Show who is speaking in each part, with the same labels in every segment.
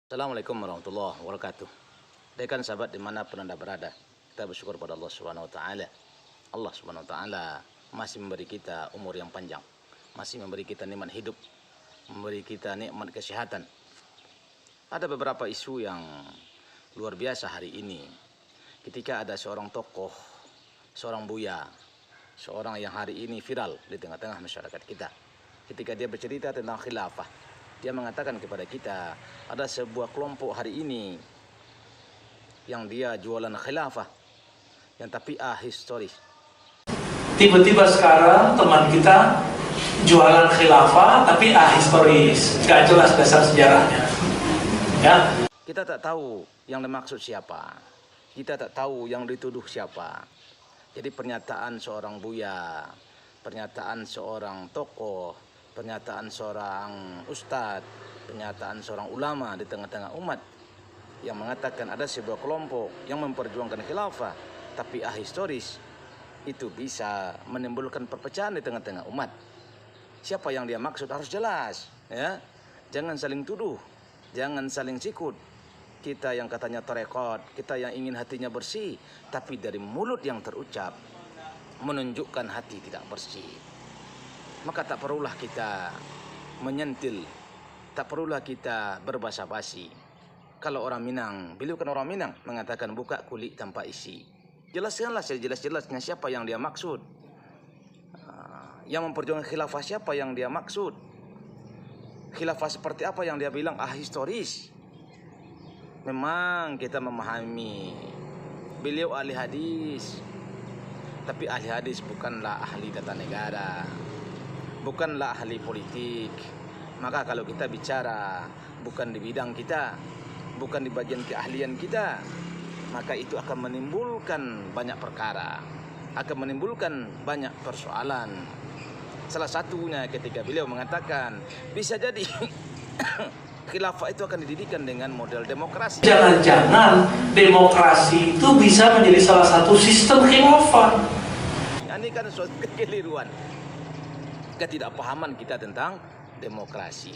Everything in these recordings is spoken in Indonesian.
Speaker 1: Assalamualaikum warahmatullahi wabarakatuh. Rekan sahabat dimanapun Anda berada, kita bersyukur pada Allah Subhanahu Wa Taala. Allah Subhanahu Wa Taala masih memberi kita umur yang panjang, masih memberi kita nikmat hidup, memberi kita nikmat kesehatan. Ada beberapa isu yang luar biasa hari ini. Ketika ada seorang tokoh, seorang buya, seorang yang hari ini viral di tengah-tengah masyarakat kita. Ketika dia bercerita tentang khilafah, dia mengatakan kepada kita, ada sebuah kelompok hari ini yang dia jualan khilafah, yang tapi historis.
Speaker 2: Tiba-tiba sekarang teman kita jualan khilafah tapi historis, gak jelas dasar sejarahnya. Ya.
Speaker 1: Kita tak tahu yang dimaksud siapa, kita tak tahu yang dituduh siapa. Jadi pernyataan seorang buya, pernyataan seorang tokoh, pernyataan seorang ustadz, pernyataan seorang ulama di tengah-tengah umat yang mengatakan ada sebuah kelompok yang memperjuangkan khilafah tapi ahistoris, itu bisa menimbulkan perpecahan di tengah-tengah umat. Siapa yang dia maksud harus jelas, ya. Jangan saling tuduh, jangan saling sikut. Kita yang katanya tarekat, kita yang ingin hatinya bersih, tapi dari mulut yang terucap menunjukkan hati tidak bersih. Maka tak perlulah kita menyentil, tak perlulah kita berbasa-basi. Kalau orang Minang, beliau kan orang Minang, mengatakan buka kulit tanpa isi. Jelaskanlah sejelas-jelasnya siapa yang dia maksud. Yang memperjuangkan khilafah siapa yang dia maksud. Khilafah seperti apa yang dia bilang ahistoris. Memang kita memahami beliau ahli hadis, tapi ahli hadis bukanlah ahli tata negara, bukanlah ahli politik. Maka kalau kita bicara bukan di bidang kita, bukan di bagian keahlian kita, maka itu akan menimbulkan banyak perkara, akan menimbulkan banyak persoalan. Salah satunya ketika beliau mengatakan bisa jadi khilafah itu akan didirikan dengan model demokrasi.
Speaker 2: Jangan-jangan demokrasi itu bisa menjadi salah satu sistem khilafah.
Speaker 1: Ini kan suatu kekeliruan, ketidakpahaman kita tentang demokrasi.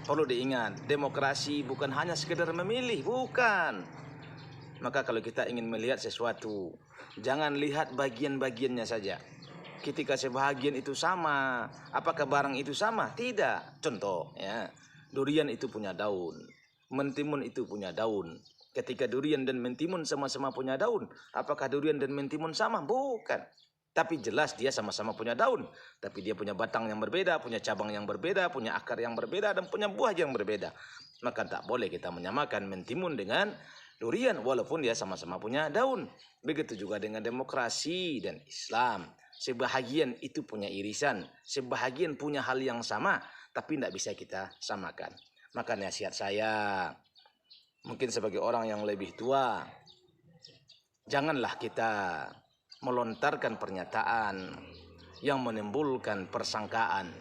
Speaker 1: Perlu diingat, demokrasi bukan hanya sekedar memilih, bukan. Maka kalau kita ingin melihat sesuatu, jangan lihat bagian-bagiannya saja. Ketika sebahagian itu sama, apakah barang itu sama? Tidak. Contoh, ya, durian itu punya daun, mentimun itu punya daun. Ketika durian dan mentimun sama-sama punya daun, apakah durian dan mentimun sama? Bukan. Tapi jelas dia sama-sama punya daun, tapi dia punya batang yang berbeda, punya cabang yang berbeda, punya akar yang berbeda, dan punya buah yang berbeda. Maka tak boleh kita menyamakan mentimun dengan durian walaupun dia sama-sama punya daun. Begitu juga dengan demokrasi dan Islam. Sebahagian itu punya irisan, sebahagian punya hal yang sama, tapi tidak bisa kita samakan. Maka nasihat saya, mungkin sebagai orang yang lebih tua, janganlah kita melontarkan pernyataan yang menimbulkan persangkaan,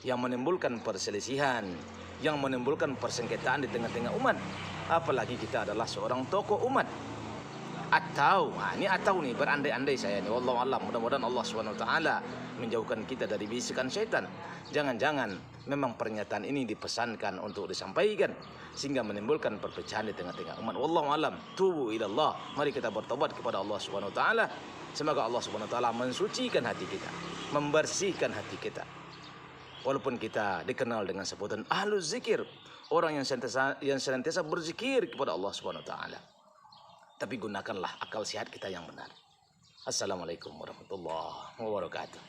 Speaker 1: yang menimbulkan perselisihan, yang menimbulkan persengketaan di tengah-tengah umat. Apalagi kita adalah seorang tokoh umat. Atau nih berandai-andai saya nih, wallahu a'lam, mudah-mudahan Allah Subhanahu wa taala menjauhkan kita dari bisikan syaitan. Jangan-jangan memang pernyataan ini dipesankan untuk disampaikan sehingga menimbulkan perpecahan di tengah-tengah umat. Wallahu a'lam. Tubu ila Allah. Mari kita bertobat kepada Allah Subhanahu wa taala. Semoga Allah Subhanahu wa taala mensucikan hati kita, membersihkan hati kita. Walaupun kita dikenal dengan sebutan ahluz zikir, orang yang senantiasa berzikir kepada Allah Subhanahu wa taala. Tapi gunakanlah akal sehat kita yang benar. Assalamualaikum warahmatullahi wabarakatuh.